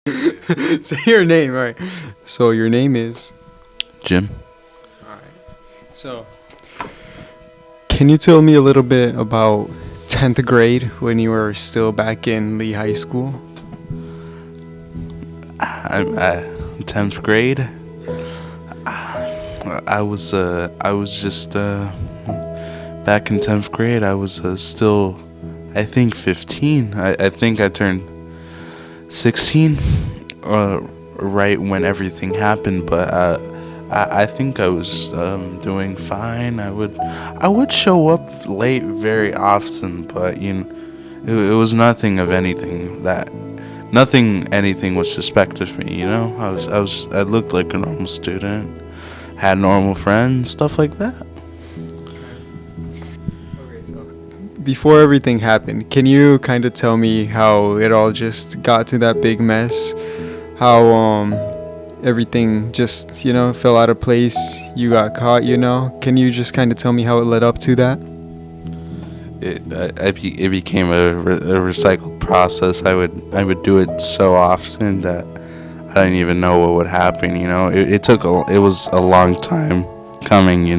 Say your name, all right. So your name is. Jim. All right. So, can you tell me a little bit about 10th grade when you were still back in Lee High School? I'm 10th grade. I was just back in 10th grade. I was still, I think, 15. I think I turned 16 right when everything happened, but I think I was doing fine. I would show up late very often, but it was nothing anything was suspect of me. I looked like a normal student, had normal friends, stuff like that. Okay, so before everything happened, can you kind of tell me how it all just got to that big mess? How everything just, fell out of place. You got caught. Can you just kind of tell me how it led up to that? It became a recycled process. I would do it so often that I didn't even know what would happen. It was a long time coming.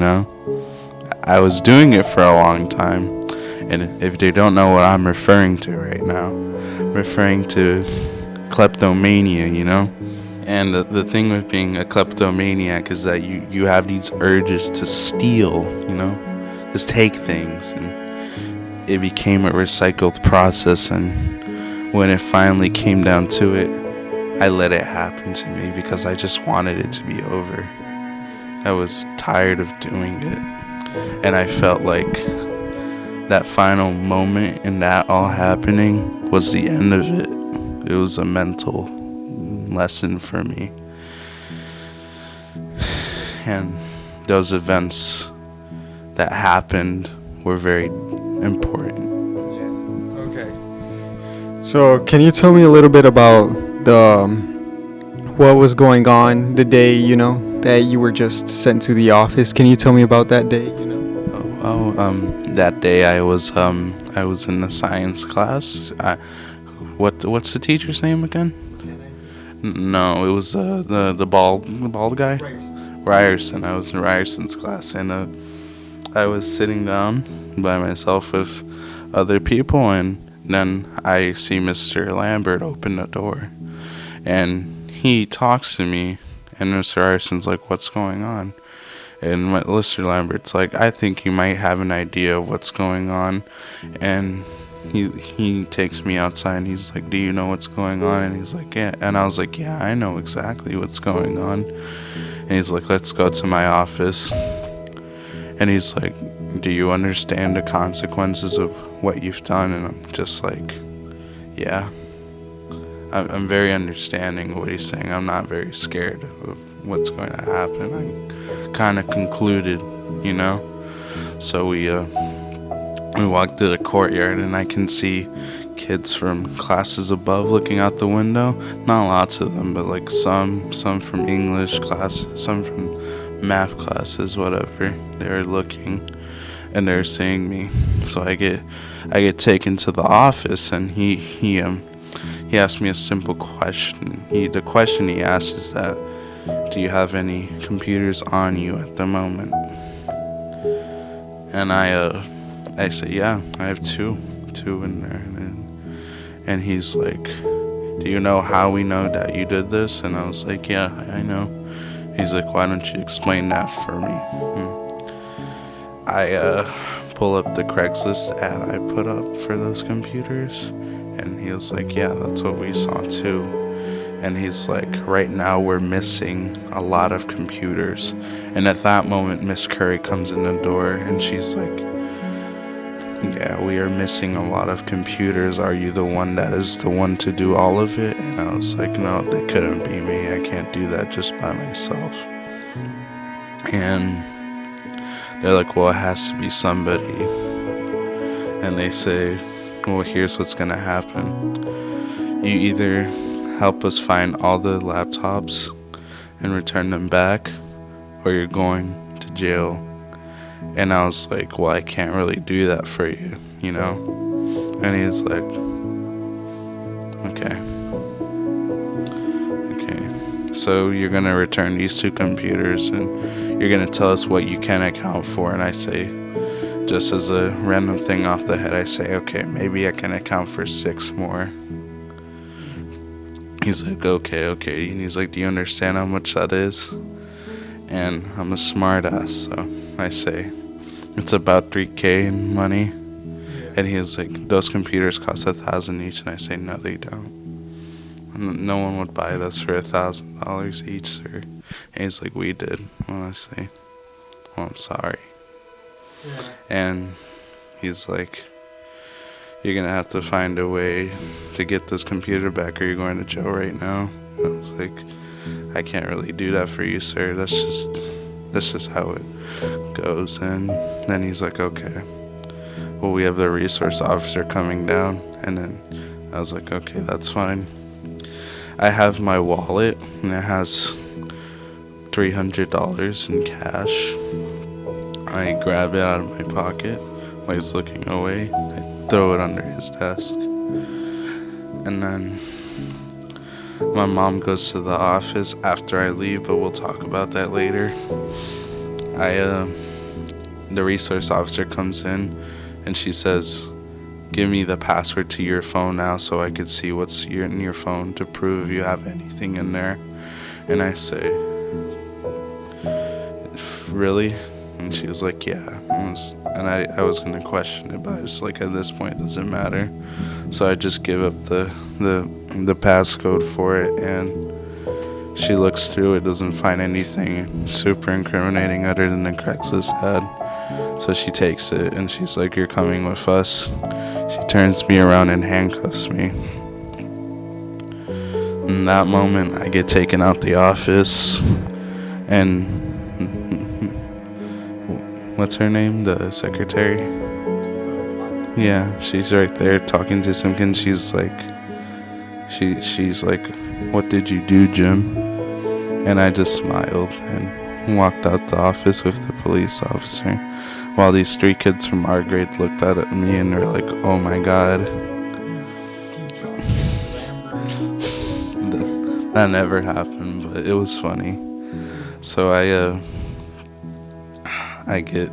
I was doing it for a long time, and if they don't know what I'm referring to right now, I'm referring to kleptomania. And the thing with being a kleptomaniac is that you have these urges to steal. Just take things, and it became a recycled process. And when it finally came down to it, I let it happen to me because I just wanted it to be over. I was tired of doing it, and I felt like that final moment and that all happening was the end of it. It was a mental lesson for me, and those events that happened were very important. Okay. So, can you tell me a little bit about the what was going on the day, that you were just sent to the office? Can you tell me about that day? That day I was in the science class. What's the teacher's name again? No, it was the bald guy. Ryerson. I was in Ryerson's class, and I was sitting down by myself with other people, and then I see Mr. Lambert open the door, and he talks to me, and Mr. Ryerson's like, "What's going on?" And Mr. Lambert's like, "I think you might have an idea of what's going on," and he takes me outside, and he's like, "Do you know what's going on?" And he's like, "Yeah." And I was like, "Yeah, I know exactly what's going on." And he's like, "Let's go to my office." And he's like, "Do you understand the consequences of what you've done?" And I'm just like, "Yeah." I'm very understanding of what he's saying. I'm not very scared of what's going to happen. I kind of concluded. So we walked to the courtyard, and I can see kids from classes above looking out the window. Not lots of them, but like some from English classes, some from math classes, whatever. They're looking, and they're seeing me. So I get taken to the office, and he asked me a simple question. The question he asked is that, "Do you have any computers on you at the moment?" And I said, "Yeah, I have two in there." And he's like, "Do you know how we know that you did this?" And I was like, "Yeah, I know." He's like, "Why don't you explain that for me?" I pull up the Craigslist ad I put up for those computers, and he was like, "Yeah, that's what we saw too." And he's like, "Right now we're missing a lot of computers." And at that moment, Miss Curry comes in the door, and she's like, "Yeah, we are missing a lot of computers. Are you the one that is the one to do all of it?" And I was like, "No, that couldn't be me. I can't do that just by myself." And they're like, "Well, it has to be somebody." And they say, "Well, here's what's gonna happen. You either help us find all the laptops and return them back, or you're going to jail." And I was like, "Well, I can't really do that for you. And he's like, "Okay." so you're going to return these 2 computers and you're going to tell us what you can account for. And I say, just as a random thing off the head, I say, okay, maybe I can account for 6 more. He's like, okay. And he's like, do you understand how much that is? And I'm a smart ass, so I say, it's about $3,000 in money. And he was like, those computers cost $1,000 each. And I say, no, they don't. No one would buy this for $1,000 each, sir. And he's like, we did. Well, I say, well, I'm sorry. Yeah. And he's like, you're going to have to find a way to get this computer back or you're going to jail right now. And I was like, I can't really do that for you, sir. That's just how it goes. And then he's like, okay, well, we have the resource officer coming down. And then I was like, okay, that's fine. I have my wallet and it has $300 in cash. I grab it out of my pocket while he's looking away. I throw it under his desk. And then my mom goes to the office after I leave, but we'll talk about that later. The resource officer comes in and she says, give me the password to your phone now so I could see what's in your phone to prove you have anything in there. And I say, really? And she was like, yeah. And I was going to question it, but I was like, at this point, it doesn't matter. So I just give up the passcode for it, and she looks through it, doesn't find anything super incriminating other than the Craigslist ad. So she takes it and she's like, you're coming with us. She turns me around and handcuffs me. In that moment, I get taken out the office, and what's her name? The secretary? Yeah, she's right there talking to some kid. She's like, what did you do, Jim? And I just smiled and walked out the office with the police officer, while these 3 kids from our grade looked at me and were like, oh my god. That never happened, but it was funny. So I get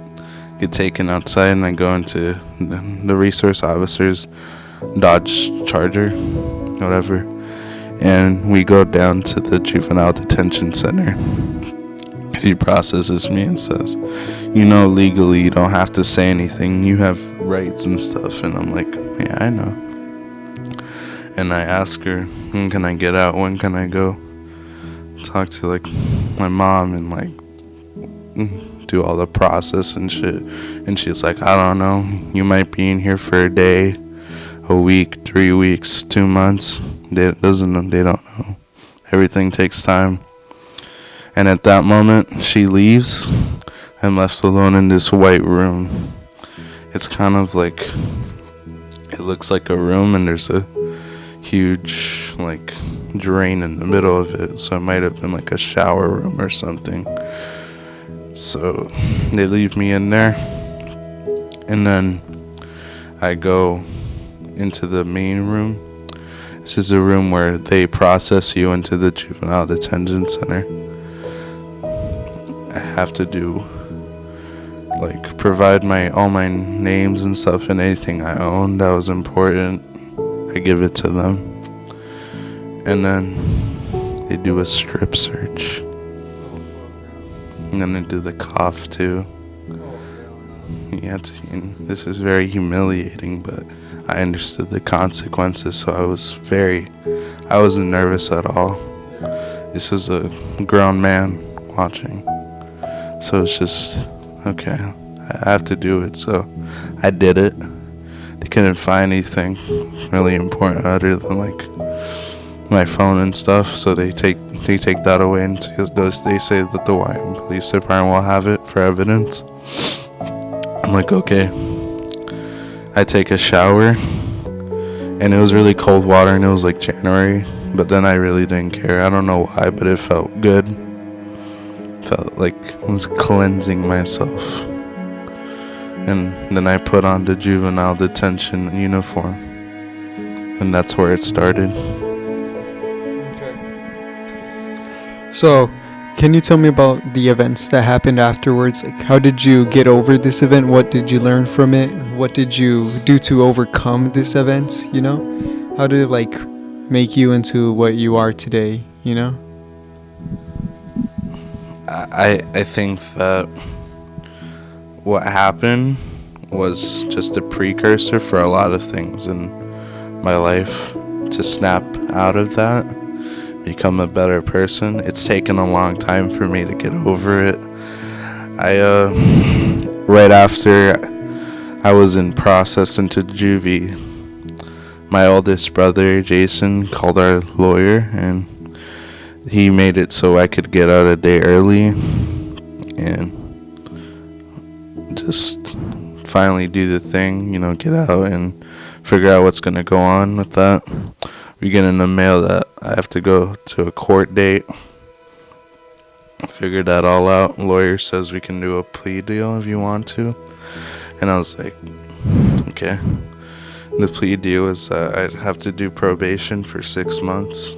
taken outside and I go into the resource officer's Dodge Charger, whatever, and we go down to the juvenile detention center. He processes me and says, legally you don't have to say anything, you have rights and stuff. And I'm like, yeah, I know. And I ask her, when can I get out, when can I go talk to like my mom and like do all the process and shit? And she's like, I don't know, you might be in here for a day, a week, 3 weeks, 2 months. They don't know. Everything takes time. And at that moment, she leaves. I'm left alone in this white room. It's kind of like, it looks like a room and there's a huge like drain in the middle of it. So it might have been like a shower room or something. So they leave me in there. And then I go into the main room. This is a room where they process you into the juvenile detention center. I have to do, like, provide all my names and stuff and anything I own that was important. I give it to them. And then they do a strip search. And then they do the cough too. Yeah, this is very humiliating, but I understood the consequences, so I wasn't nervous at all. This was a grown man watching. So it's just, okay, I have to do it, so I did it. They couldn't find anything really important other than like my phone and stuff, so they take that away, and they say that the Wyoming Police Department will have it for evidence. I'm like, okay. I take a shower, and it was really cold water, and it was like January, but then I really didn't care. I don't know why, but it felt good. Felt like I was cleansing myself. And then I put on the juvenile detention uniform, and that's where it started. Okay. So, can you tell me about the events that happened afterwards? Like, how did you get over this event? What did you learn from it? What did you do to overcome this event? You know, how did it like make you into what you are today? You know? I think that what happened was just a precursor for a lot of things in my life to snap out of that, become a better person. It's taken a long time for me to get over it. Right after I was in process into juvie, my oldest brother Jason called our lawyer and he made it so I could get out a day early and just finally do the thing, get out and figure out what's going to go on with that. We get in the mail that I have to go to a court date. Figured that all out. Lawyer says we can do a plea deal if you want to. And I was like, okay. The plea deal is that I'd have to do probation for 6 months.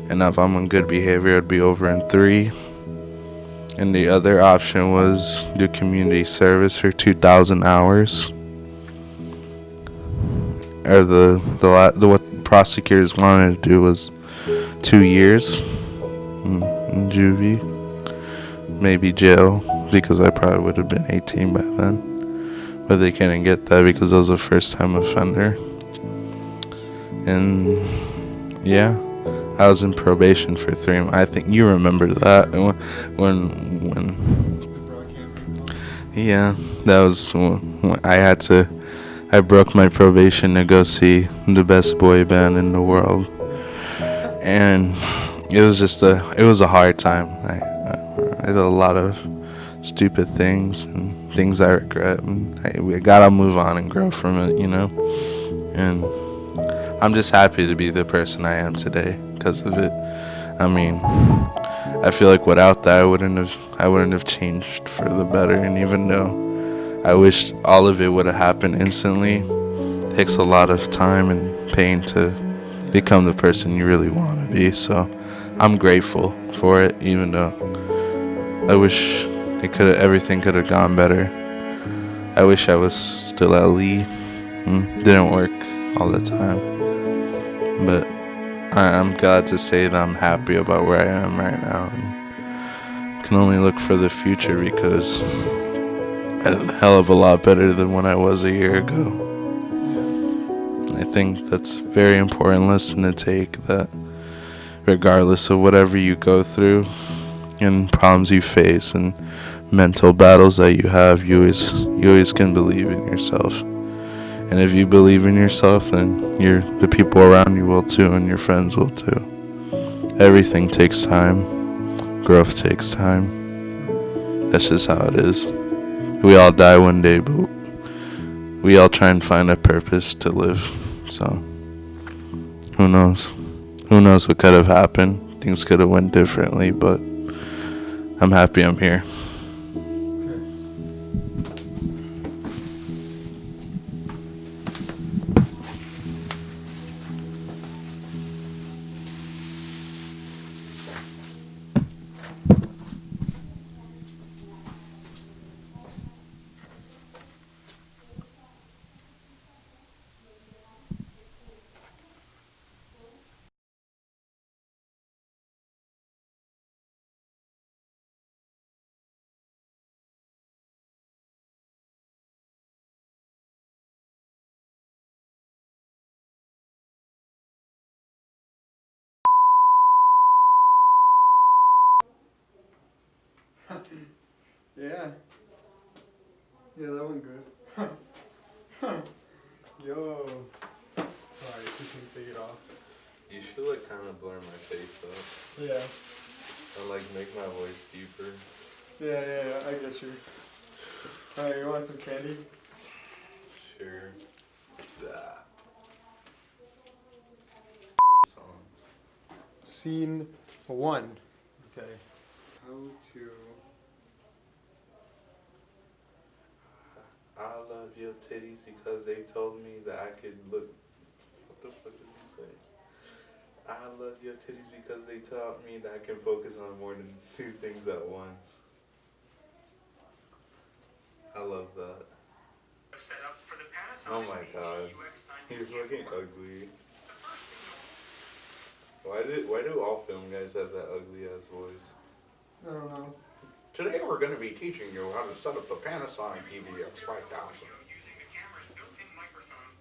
And if I'm on good behavior, I'd be over in 3. And the other option was do community service for 2,000 hours. Or the what prosecutors wanted to do was 2 years in juvie, maybe jail, because I probably would have been 18 by then. But they couldn't get that because I was a first-time offender. And yeah, I was in probation for 3 months. I think you remember that when yeah, that was when I broke my probation to go see the best boy band in the world, and it was a hard time. I did a lot of stupid things and things I regret, and we gotta move on and grow from it, and I'm just happy to be the person I am today because of it. I mean, I feel like without that, I wouldn't have changed for the better. And even though I wish all of it would have happened instantly, it takes a lot of time and pain to become the person you really want to be. So I'm grateful for it, even though I wish everything could have gone better. I wish I was still at Lee. Didn't work all the time, but I'm glad to say that I'm happy about where I am right now and can only look for the future because I'm a hell of a lot better than when I was a year ago. I think that's a very important lesson to take, that regardless of whatever you go through and problems you face and mental battles that you have, you always can believe in yourself. And if you believe in yourself, then the people around you will too, and your friends will too. Everything takes time. Growth takes time. That's just how it is. We all die one day, but we all try and find a purpose to live. So, who knows? Who knows what could have happened? Things could have went differently, but I'm happy I'm here. Yeah. Yeah, that one good. Yo. Alright, you can take it off. You should kind of blur my face up. Yeah. And make my voice deeper. Yeah, I get you. Alright, you want some candy? Sure. Scene 1. Okay. How to... I love your titties because they told me that I could look. What the fuck did he say? I love your titties because they taught me that I can focus on more than two things at once. I love that. Set up for the Oh Panasonic my god. VGUX90 He's looking ugly. The first thing Why do all film guys have that ugly ass voice? I don't know. Today we're going to be teaching you how to set up the Panasonic EVX 5000. using the camera's built-in microphone.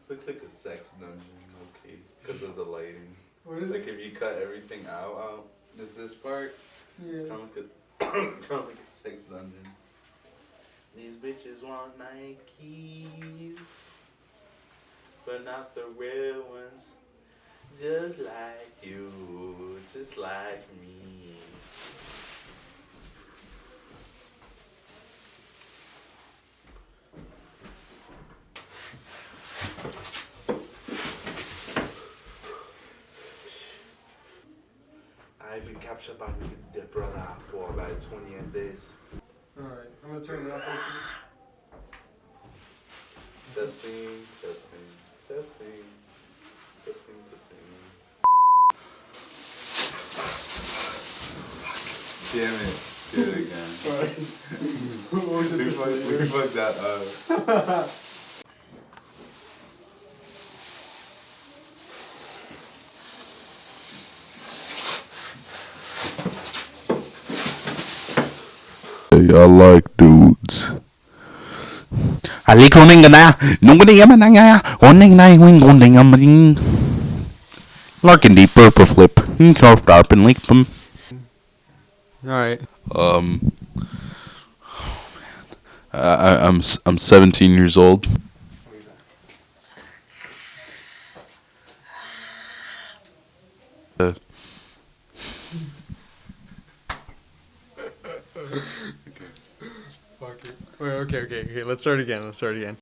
This looks like a sex dungeon, okay, because of the lighting. What is Like if you cut everything out, just this part, it's Yeah. kind of like a, kind of like a sex dungeon. These bitches want Nikes, but not the real ones. Just like you, just like me. I've been captured by the brother for about 28 days. Alright, I'm gonna turn it off. Testing, testing, testing, testing, testing. Damn it. Do it again. we fucked that up. I like dudes. Larkin deep purple flip. Carved up and lick them. Alright. I'm 17 years old. Fuck it. Wait, okay. Let's start again.